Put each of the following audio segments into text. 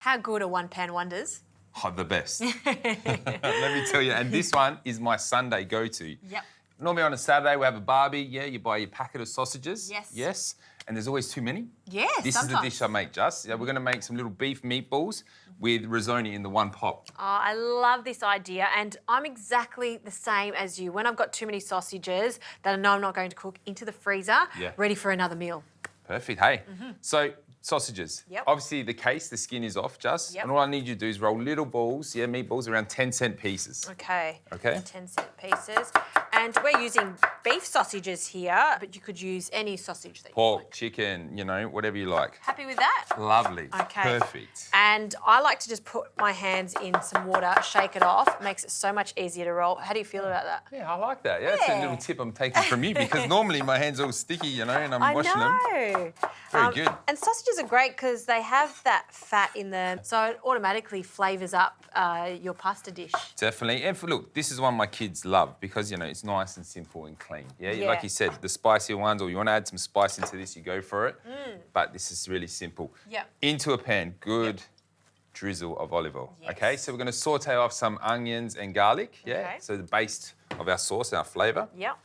How good are one-pan wonders? Oh, the best. Let me tell you. And this one is my Sunday go-to. Yep. Normally on a Saturday we have a barbie. Yeah, you buy your packet of sausages. Yes. Yes. And there's always too many. Yes, This sometimes. is the dish I make, Just. Yeah, we're going to make some little beef meatballs with risoni in the one pot. Oh, I love this idea, and I'm exactly the same as you. When I've got too many sausages that I know I'm not going to cook, into the freezer, ready for another meal. Perfect. Hey, so sausages. Yep. Obviously the case, the skin is off, Just. Yep. And all I need you to do is roll little balls, meatballs around 10-cent pieces. Okay. Okay. 10-cent pieces. And we're using beef sausages here, but you could use any sausage that you Pork, like. chicken, whatever you like. Happy with that? Lovely. Okay. Perfect. And I like to just put my hands in some water, shake it off. It makes it so much easier to roll. How do you feel about that? Yeah, I like that. Yeah, that's a little tip I'm taking from you because normally my hands are all sticky, and I'm washing them. I know. Very good. And sausages are great because they have that fat in them, so it automatically flavours up your pasta dish. Definitely. And look, this is one my kids love because, it's nice and simple and clean. Yeah, Yeah. like you said, the spicier ones, or you want to add some spice into this, you go for it. But this is really simple. Yep. Into a pan, good drizzle of olive oil. Yes. Okay, so we're going to saute off some onions and garlic. Yeah, Okay. so the base of our sauce, our flavour. Yep.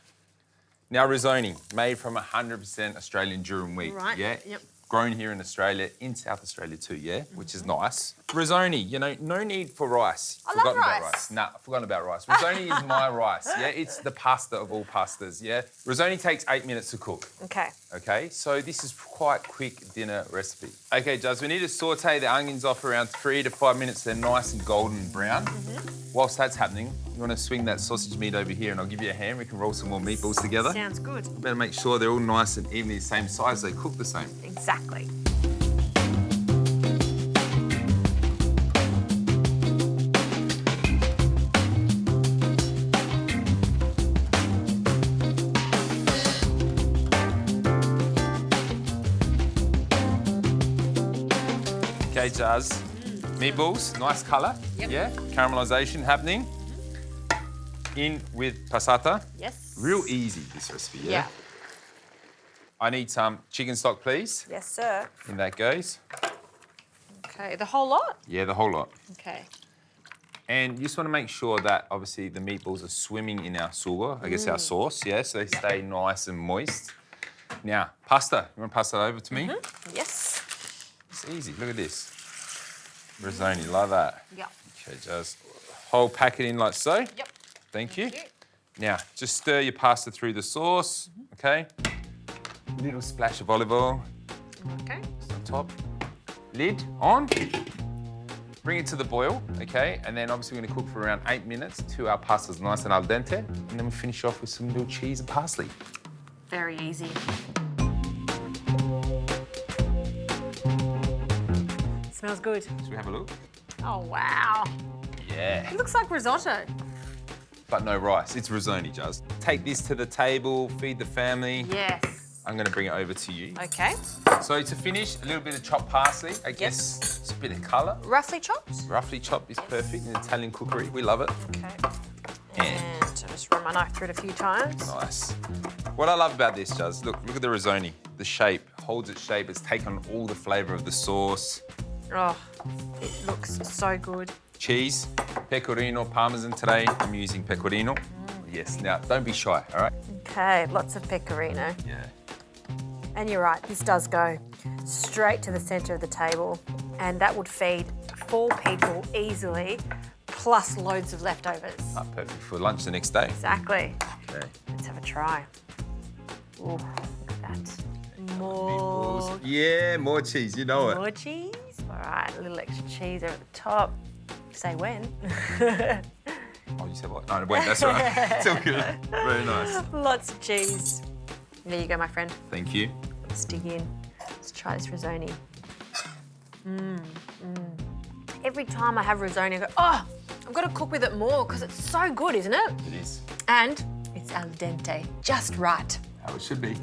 Now risoni, made from 100% Australian durum wheat. Right, Yeah. yep. Grown here in Australia, in South Australia too, yeah, which is nice. Risoni, no need for rice. I love Forgotten about rice. rice. Nah, forgotten about rice. Risoni is my rice, yeah? It's the pasta of all pastas, yeah? Risoni takes 8 minutes to cook. Okay. Okay, so this is quite quick dinner recipe. Okay, Juz, we need to saute the onions off around 3 to 5 minutes. They're nice and golden brown. Whilst that's happening, you want to swing that sausage meat over here and I'll give you a hand. We can roll some more meatballs together. Sounds good. Better make sure they're all nice and evenly the same size. They cook the same. Exactly. Okay, Juz. Meatballs, nice colour. Yep. Yeah, caramelisation happening. In with passata. Yes. Real easy, this recipe, yeah? Yeah. I need some chicken stock, please. Yes, sir. In that goes. Okay, the whole lot? Yeah, the whole lot. Okay. And you just want to make sure that, obviously, the meatballs are swimming in our sugar, our sauce, yeah? So they stay nice and moist. Now, pasta. You want to pass that over to me? Yes. It's easy. Look at this. Risoni, like that. Yep. Okay, just whole packet in like so. Yep. Thank you. Now, just stir your pasta through the sauce, okay? Little splash of olive oil Okay. on top. Lid on. Bring it to the boil, okay? And then obviously we're gonna cook for around 8 minutes till our pasta's nice and al dente. And then we finish off with some little cheese and parsley. Very easy. Smells good. Should we have a look? Oh, wow. Yeah. It looks like risotto. But no rice, it's risoni, Juz. Take this to the table, feed the family. Yes. I'm gonna bring it over to you. Okay. So to finish, a little bit of chopped parsley, I guess. Just a bit of colour. Roughly chopped? Roughly chopped is perfect in Italian cookery. We love it. Okay. And I'll just run my knife through it a few times. Nice. What I love about this, Juz, look at the risoni. The shape, holds its shape. It's taken all the flavour of the sauce. Oh, it looks so good. Cheese, pecorino, parmesan today. I'm using pecorino. Yes, now don't be shy, all right? Okay, lots of pecorino. Yeah. And you're right, this does go straight to the centre of the table, and that would feed 4 people easily, plus loads of leftovers. Ah, perfect for lunch the next day. Exactly. Okay. Let's have a try. Ooh, look at that. More, Meatballs. Yeah, more cheese, you know it. more cheese. All right, a little extra cheese over the top. Say when. Oh, you said what? No, wait, that's all right. It's all good. Very nice. Lots of cheese. There you go, my friend. Thank you. Let's dig in. Let's try this risoni. Every time I have risoni, I go, oh, I've got to cook with it more because it's so good, isn't it? It is And it's al dente, just right. how it should be.